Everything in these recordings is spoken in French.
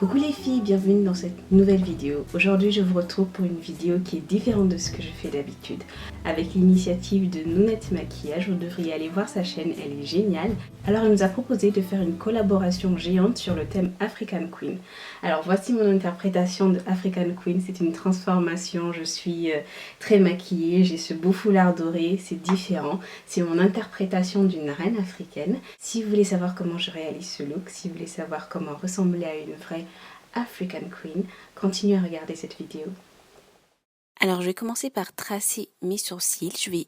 Coucou les filles, bienvenue dans cette nouvelle vidéo. Aujourd'hui je vous retrouve pour une vidéo qui est différente de ce que je fais d'habitude. Avec l'initiative de Nounette Maquillage, vous devriez aller voir sa chaîne, elle est géniale. Alors elle nous a proposé de faire une collaboration géante sur le thème African Queen. Alors voici mon interprétation de African Queen, c'est une transformation, je suis très maquillée, j'ai ce beau foulard doré, c'est différent. C'est mon interprétation d'une reine africaine. Si vous voulez savoir comment je réalise ce look, si vous voulez savoir comment ressembler à une vraie African Queen, continuez à regarder cette vidéo. Alors je vais commencer par tracer mes sourcils. Je vais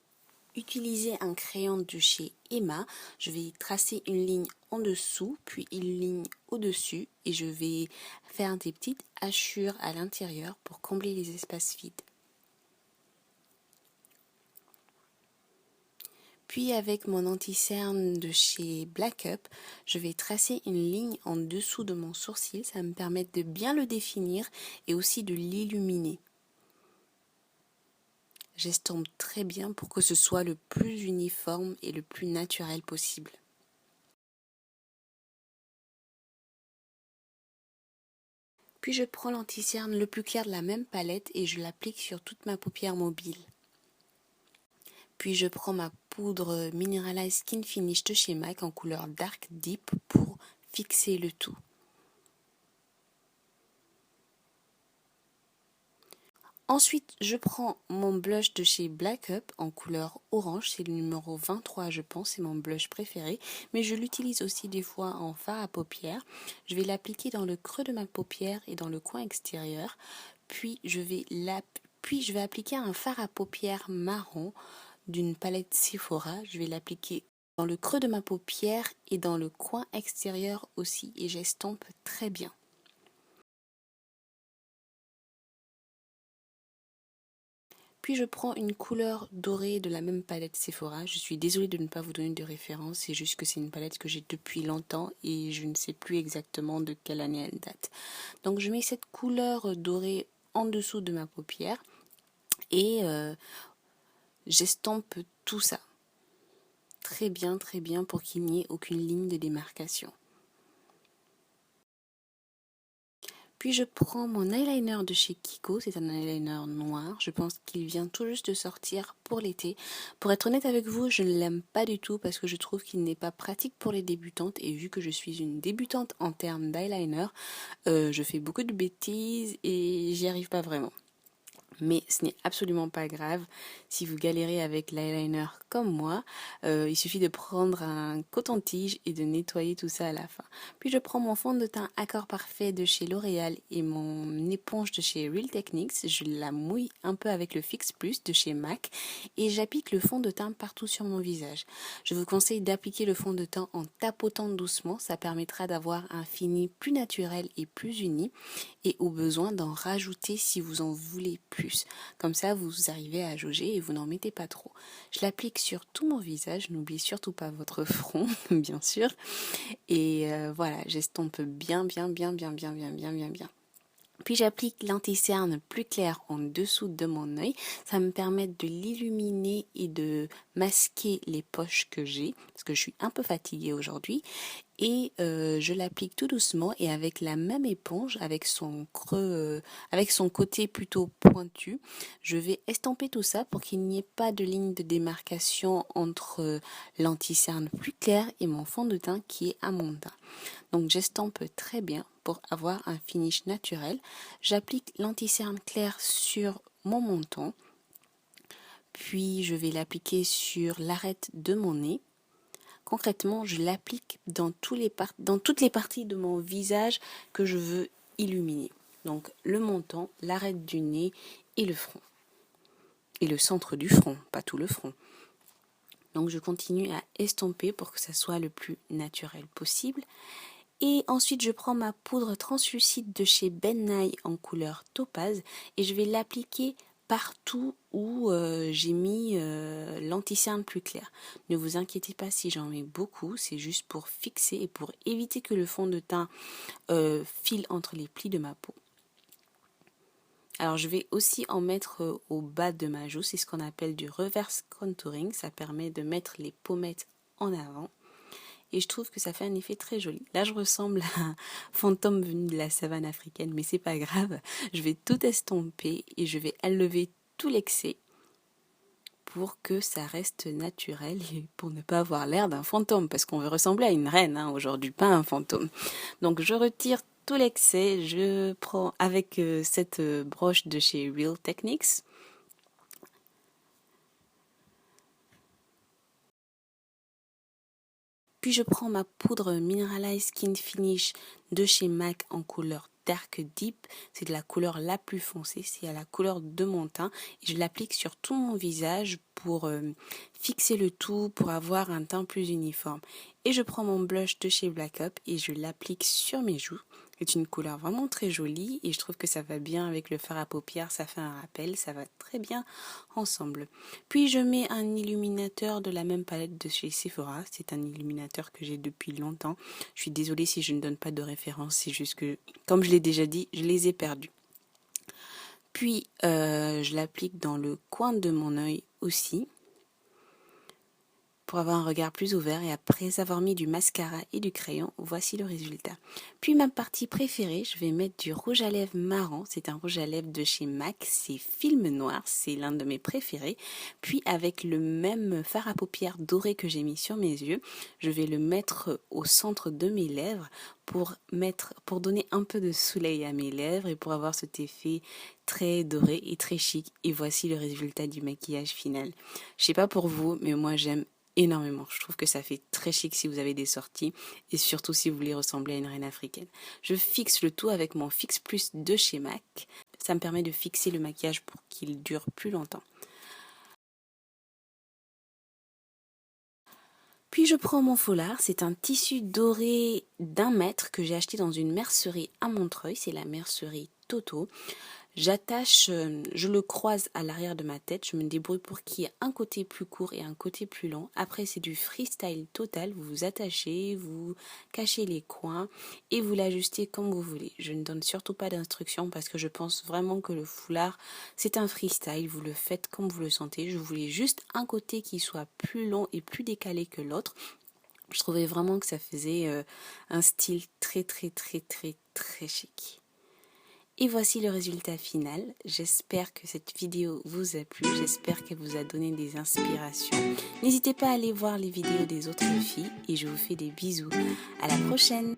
utiliser un crayon de chez Emma. Je vais tracer une ligne en dessous, puis une ligne au-dessus et je vais faire des petites hachures à l'intérieur pour combler les espaces vides. Puis avec mon anti-cerne de chez Black Up, je vais tracer une ligne en dessous de mon sourcil. Ça va me permettre de bien le définir et aussi de l'illuminer. J'estompe très bien pour que ce soit le plus uniforme et le plus naturel possible. Puis je prends l'anti-cerne le plus clair de la même palette et je l'applique sur toute ma paupière mobile. Puis je prends ma poudre Mineralize Skin Finish de chez MAC en couleur Dark Deep pour fixer le tout. Ensuite, je prends mon blush de chez Black Up en couleur orange, c'est le numéro 23 je pense, c'est mon blush préféré, mais je l'utilise aussi des fois en fard à paupières. Je vais l'appliquer dans le creux de ma paupière et dans le coin extérieur, puis je vais appliquer un fard à paupières marron d'une palette Sephora. Je vais l'appliquer dans le creux de ma paupière et dans le coin extérieur aussi et j'estompe très bien. Puis je prends une couleur dorée de la même palette Sephora. Je suis désolée de ne pas vous donner de référence, c'est juste que c'est une palette que j'ai depuis longtemps et je ne sais plus exactement de quelle année elle date. Donc je mets cette couleur dorée en dessous de ma paupière et j'estompe tout ça. Très bien pour qu'il n'y ait aucune ligne de démarcation. Puis je prends mon eyeliner de chez Kiko, c'est un eyeliner noir, je pense qu'il vient tout juste de sortir pour l'été. Pour être honnête avec vous, je ne l'aime pas du tout parce que je trouve qu'il n'est pas pratique pour les débutantes et vu que je suis une débutante en termes d'eyeliner, je fais beaucoup de bêtises et j'y arrive pas vraiment. Mais ce n'est absolument pas grave, si vous galérez avec l'eyeliner comme moi, il suffit de prendre un coton-tige et de nettoyer tout ça à la fin. Puis je prends mon fond de teint Accord Parfait de chez L'Oréal et mon éponge de chez Real Techniques, je la mouille un peu avec le Fix Plus de chez MAC et j'applique le fond de teint partout sur mon visage. Je vous conseille d'appliquer le fond de teint en tapotant doucement, ça permettra d'avoir un fini plus naturel et plus uni et au besoin d'en rajouter si vous en voulez plus. Comme ça, vous arrivez à jauger et vous n'en mettez pas trop. Je l'applique sur tout mon visage, n'oubliez surtout pas votre front, bien sûr. Et voilà, j'estompe bien. Puis j'applique l'anti-cerne plus clair en dessous de mon œil. Ça me permet de l'illuminer et de masquer les poches que j'ai, parce que je suis un peu fatiguée aujourd'hui. Et je l'applique tout doucement et avec la même éponge, avec son creux, avec son côté plutôt pointu, je vais estomper tout ça pour qu'il n'y ait pas de ligne de démarcation entre l'anti-cerne plus clair et mon fond de teint qui est à mon teint. Donc j'estompe très bien pour avoir un finish naturel. J'applique l'anti-cerne clair sur mon menton, puis je vais l'appliquer sur l'arête de mon nez. Concrètement, je l'applique dans toutes les parties de mon visage que je veux illuminer. Donc le menton, l'arête du nez et le front. Et le centre du front, pas tout le front. Donc je continue à estomper pour que ça soit le plus naturel possible. Et ensuite, je prends ma poudre translucide de chez Ben Nye en couleur topaz et je vais l'appliquer partout où j'ai mis l'anti-cerne plus clair. Ne vous inquiétez pas si j'en mets beaucoup, c'est juste pour fixer et pour éviter que le fond de teint file entre les plis de ma peau. Alors je vais aussi en mettre au bas de ma joue, c'est ce qu'on appelle du reverse contouring, ça permet de mettre les pommettes en avant. et je trouve que ça fait un effet très joli. Là, je ressemble à un fantôme venu de la savane africaine, mais c'est pas grave. Je vais tout estomper et je vais enlever tout l'excès pour que ça reste naturel et pour ne pas avoir l'air d'un fantôme, parce qu'on veut ressembler à une reine aujourd'hui, pas un fantôme. Donc je retire tout l'excès, je prends avec cette broche de chez Real Techniques. Puis je prends ma poudre Mineralize Skin Finish de chez MAC en couleur Dark Deep, c'est de la couleur la plus foncée, c'est à la couleur de mon teint et je l'applique sur tout mon visage pour fixer le tout, pour avoir un teint plus uniforme. Et je prends mon blush de chez Black Up et je l'applique sur mes joues. C'est une couleur vraiment très jolie et je trouve que ça va bien avec le fard à paupières, ça fait un rappel, ça va très bien ensemble. Puis je mets un illuminateur de la même palette de chez Sephora, c'est un illuminateur que j'ai depuis longtemps. Je suis désolée si je ne donne pas de référence, c'est juste que, comme je l'ai déjà dit, je les ai perdus. Puis je l'applique dans le coin de mon œil aussi, pour avoir un regard plus ouvert, et après avoir mis du mascara et du crayon, voici le résultat. Puis ma partie préférée, je vais mettre du rouge à lèvres marron, c'est un rouge à lèvres de chez MAC, c'est Film Noir, c'est l'un de mes préférés. Puis avec le même fard à paupières doré que j'ai mis sur mes yeux, je vais le mettre au centre de mes lèvres pour donner un peu de soleil à mes lèvres et pour avoir cet effet très doré et très chic. Et voici le résultat du maquillage final. Je sais pas pour vous, mais moi j'aime énormément. Je trouve que ça fait très chic si vous avez des sorties et surtout si vous voulez ressembler à une reine africaine. Je fixe le tout avec mon Fix Plus de chez MAC. Ça me permet de fixer le maquillage pour qu'il dure plus longtemps. Puis je prends mon foulard, c'est un tissu doré d'1 mètre que j'ai acheté dans une mercerie à Montreuil, c'est la mercerie Toto. J'attache, je le croise à l'arrière de ma tête, je me débrouille pour qu'il y ait un côté plus court et un côté plus long. Après c'est du freestyle total, vous vous attachez, vous cachez les coins et vous l'ajustez comme vous voulez. Je ne donne surtout pas d'instructions parce que je pense vraiment que le foulard c'est un freestyle, vous le faites comme vous le sentez. Je voulais juste un côté qui soit plus long et plus décalé que l'autre. Je trouvais vraiment que ça faisait un style très très très très très chic. Et voici le résultat final. J'espère que cette vidéo vous a plu, j'espère qu'elle vous a donné des inspirations. N'hésitez pas à aller voir les vidéos des autres filles et je vous fais des bisous. À la prochaine!